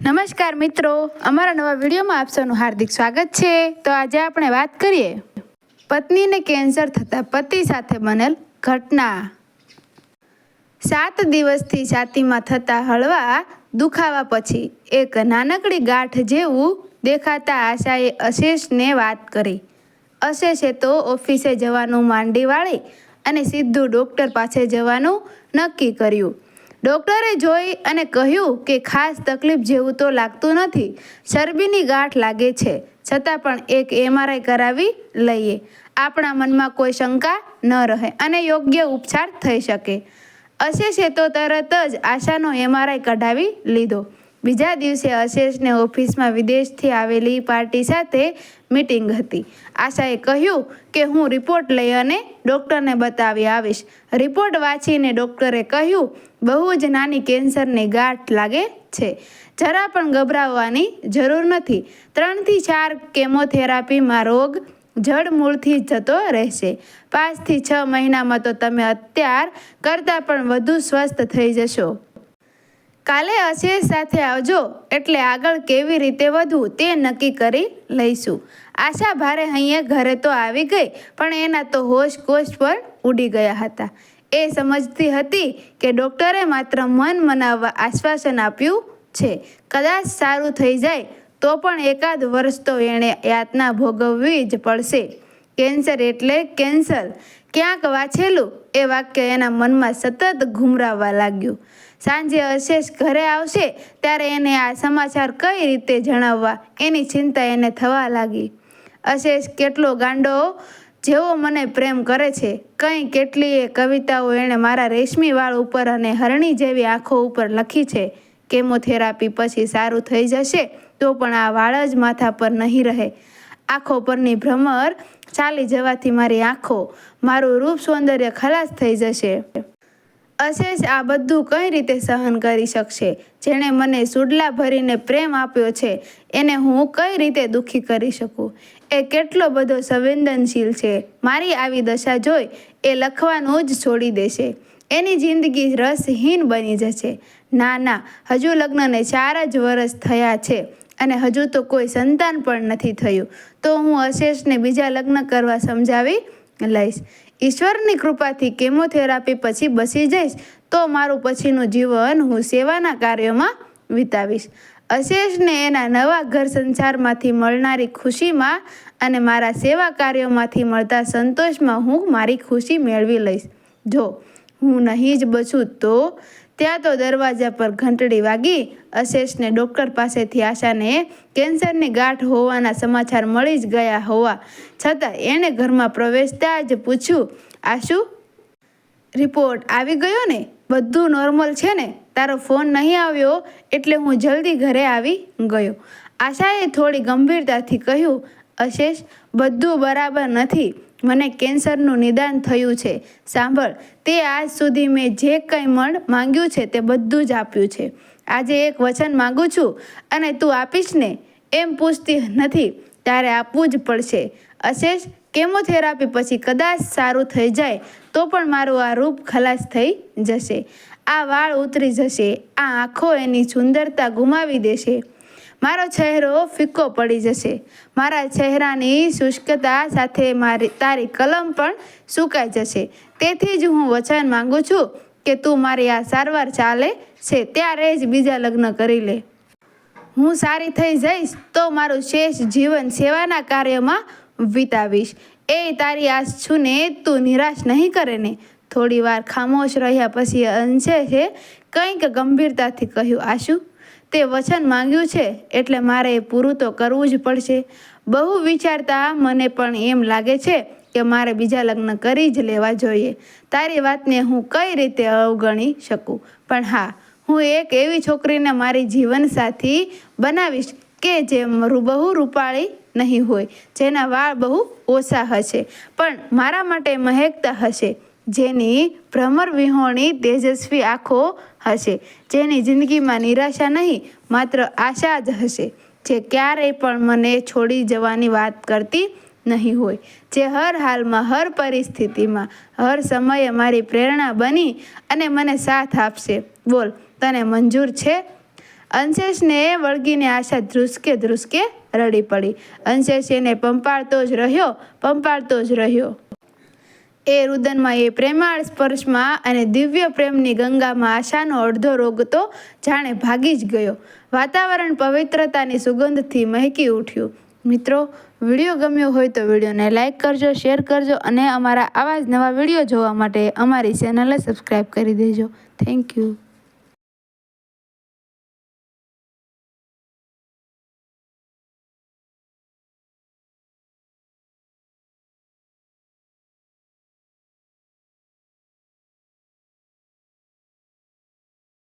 નમસ્કાર મિત્રો, અમારા નવા વિડીયોમાં આપ સૌનું હાર્દિક સ્વાગત છે। તો આજે આપણે વાત કરીએ પત્નીને કેન્સર થતા પતિ સાથે બનેલ ઘટના। 7 દિવસથી છાતીમાં થતા હળવા દુખાવા પછી એક નાનકડી ગાંઠ જેવું દેખાતા આશાએ અશેષને વાત કરી। અશેષે તો ઓફિસે જવાનું માંડી વાળી અને સીધું ડૉક્ટર પાસે જવાનું નક્કી કર્યું। ડૉક્ટરે જોઈ અને કહ્યું કે ખાસ તકલીફ જેવું તો લાગતું નથી, ચરબીની ગાંઠ લાગે છે, છતાં પણ એક MRI કરાવી લઈએ, આપણા મનમાં કોઈ શંકા ન રહે અને યોગ્ય ઉપચાર થઈ શકે। અશેષે તો તરત જ આશાનો MRI કઢાવી લીધો। બીજા દિવસે અશેષને ઓફિસમાં વિદેશથી આવેલી પાર્ટી સાથે મીટિંગ હતી। આશાએ કહ્યું કે હું રિપોર્ટ લઈ અને ડૉક્ટરને બતાવી આવીશ। રિપોર્ટ વાંચીને ડૉક્ટરે કહ્યું, બહુ જ નાની કેન્સરની ગાંઠ લાગે છે, જરા પણ ગભરાવવાની જરૂર નથી। 3 થી 4 કેમોથેરાપીમાં રોગ જડમૂળથી જતો રહેશે। 5 થી 6 મહિનામાં તો તમે અત્યાર કરતાં પણ વધુ સ્વસ્થ થઈ જશો। કાલે અશેષ સાથે આવજો, એટલે આગળ કેવી રીતે વધવું તે નક્કી કરી લઈશું। આશા ભારે હૈયે ઘરે તો આવી ગઈ, પણ એના તો હોશ કોશ પર ઉડી ગયા હતા। એ સમજતી હતી કે ડૉક્ટરે માત્ર મન મનાવવા આશ્વાસન આપ્યું છે, કદાચ સારું થઈ જાય તો પણ એકાદ વર્ષ તો એણે યાતના ભોગવવી જ પડશે। કેન્સર એટલે કેન્સર, ક્યાંક વાંચેલું એ વાક્ય એના મનમાં સતત ઘૂમરાવવા લાગ્યું। સાંજે અશેષ ઘરે આવશે ત્યારે એને આ સમાચાર કઈ રીતે જણાવવા એની ચિંતા એને થવા લાગી। અશેષ કેટલો ગાંડો જેવો મને પ્રેમ કરે છે, કંઈ કેટલીય કવિતાઓ એણે મારા રેશમી વાળ ઉપર અને હરણી જેવી આંખો ઉપર લખી છે। કેમોથેરાપી પછી સારું થઈ જશે તો પણ આ વાળ જ માથા પર નહીં રહે, આંખો પરની ભ્રમર ચાલી જવાથી મારી આંખો, મારું રૂપ સૌંદર્ય ખલાસ થઈ જશે। અશેષ આ બધું કઈ રીતે સહન કરી શકશે? જેણે મને સુડલા ભરીને પ્રેમ આપ્યો છે એને હું કઈ રીતે દુઃખી કરી શકું? એ કેટલો બધો સંવેદનશીલ છે, મારી આવી દશા જોઈ એ લખવાનું જ છોડી દેશે, એની જિંદગી રસહીન બની જશે। ના ના, હજુ લગ્નને 4 જ વર્ષ થયા છે અને હજુ તો કોઈ સંતાન પણ નથી થયું, તો હું અશેષને બીજા લગ્ન કરવા સમજાવી લઈશ। ઈશ્વરની કૃપાથી કેમોથેરાપી પછી બચી જઈશ તો મારું પછીનું જીવન હું સેવાના કાર્યોમાં વિતાવીશ। અશેષને એના નવા ઘર સંસારમાંથી મળનારી ખુશીમાં અને મારા સેવા કાર્યોમાંથી મળતા સંતોષમાં હું મારી ખુશી મેળવી લઈશ। જો હું નહીં જ બચું તો? ત્યાં તો દરવાજા પર ઘંટડી વાગી। અશેષને ડૉક્ટર પાસેથી આશાને કેન્સરની ગાંઠ હોવાના સમાચાર મળી જ ગયા હોવા છતાં એણે ઘરમાં પ્રવેશતા જ પૂછ્યું, આશુ, રિપોર્ટ આવી ગયો ને? બધું નોર્મલ છે ને? તારો ફોન નહીં આવ્યો એટલે હું જલ્દી ઘરે આવી ગયો। આશાએ થોડી ગંભીરતાથી કહ્યું, અશેષ, બધું બરાબર નથી, મને કેન્સરનું નિદાન થયું છે। સાંભળ, તે આજ સુધી મેં જે કંઈ માંગ્યું છે તે બધું જ આપ્યું છે। આજે એક વચન માંગુ છું અને તું આપીશ ને? એમ પૂછતી નથી, તારે આપવું જ પડશે। અશેષ, કેમોથેરાપી પછી કદાચ સારું થઈ જાય તો પણ મારું આ રૂપ ખલાસ થઈ જશે, આ વાળ ઉતરી જશે, આ આંખો એની સુંદરતા ગુમાવી દેશે, મારો ચહેરો ફિક્કો પડી જશે, મારા ચહેરાની શુષ્કતા સાથે તારી કલમ પણ સુકાઈ જશે। તેથી જ હું વચન માંગુ છું કે તું મારી આ સારવાર ચાલે છે ત્યારે જ બીજા લગ્ન કરી લે। હું સારી થઈ જઈશ તો મારું શેષ જીવન સેવાના કાર્યમાં વિતાવીશ। એ તારી આશ છૂને તું નિરાશ નહીં કરે ને? થોડી વાર ખામોશ રહ્યા પછી અશેષે કંઈક ગંભીરતાથી કહ્યું, આશુ, તે વચન માંગ્યું છે એટલે મારે એ પૂરું તો કરવું જ પડશે। બહુ વિચારતા મને પણ એમ લાગે છે કે મારે બીજા લગ્ન કરી જ લેવા જોઈએ। તારી વાતને હું કઈ રીતે અવગણી શકું? પણ હા, હું એક એવી છોકરીને મારી જીવનસાથી બનાવીશ કે જે બહુ રૂપાળી નહીં હોય, જેના વાળ બહુ ઓછા હશે પણ મારા માટે મહેકતા હશે, જેની ભ્રમર વિહોણી તેજસ્વી આંખો હશે, જેની જિંદગીમાં નિરાશા નહીં માત્ર આશા જ હશે, જે ક્યારેય પણ મને છોડી જવાની વાત કરતી નહીં હોય, જે હર હાલમાં, હર પરિસ્થિતિમાં, હર સમયે મારી પ્રેરણા બની અને મને સાથ આપશે। બોલ, તને મંજૂર છે? અંશેષને વળગીને આશા ધ્રુસકે ધ્રુસકે રડી પડી. અંશેષ એને પંપાળતો જ રહ્યો. એ રુદનમાં, એ પ્રેમાળ સ્પર્શમાં અને દિવ્ય પ્રેમની ગંગામાં આશાનો અડધો રોગ તો જાણે ભાગી જ ગયો. વાતાવરણ પવિત્રતાની સુગંધથી મહેકી ઉઠ્યું. મિત્રો, વિડીયો ગમ્યો હોય તો વિડીયોને લાઇક કરજો, શેર કરજો અને અમારા આવા જ નવા વિડીયો જોવા માટે અમારી ચેનલને સબસ્ક્રાઈબ કરી દેજો. Thank you.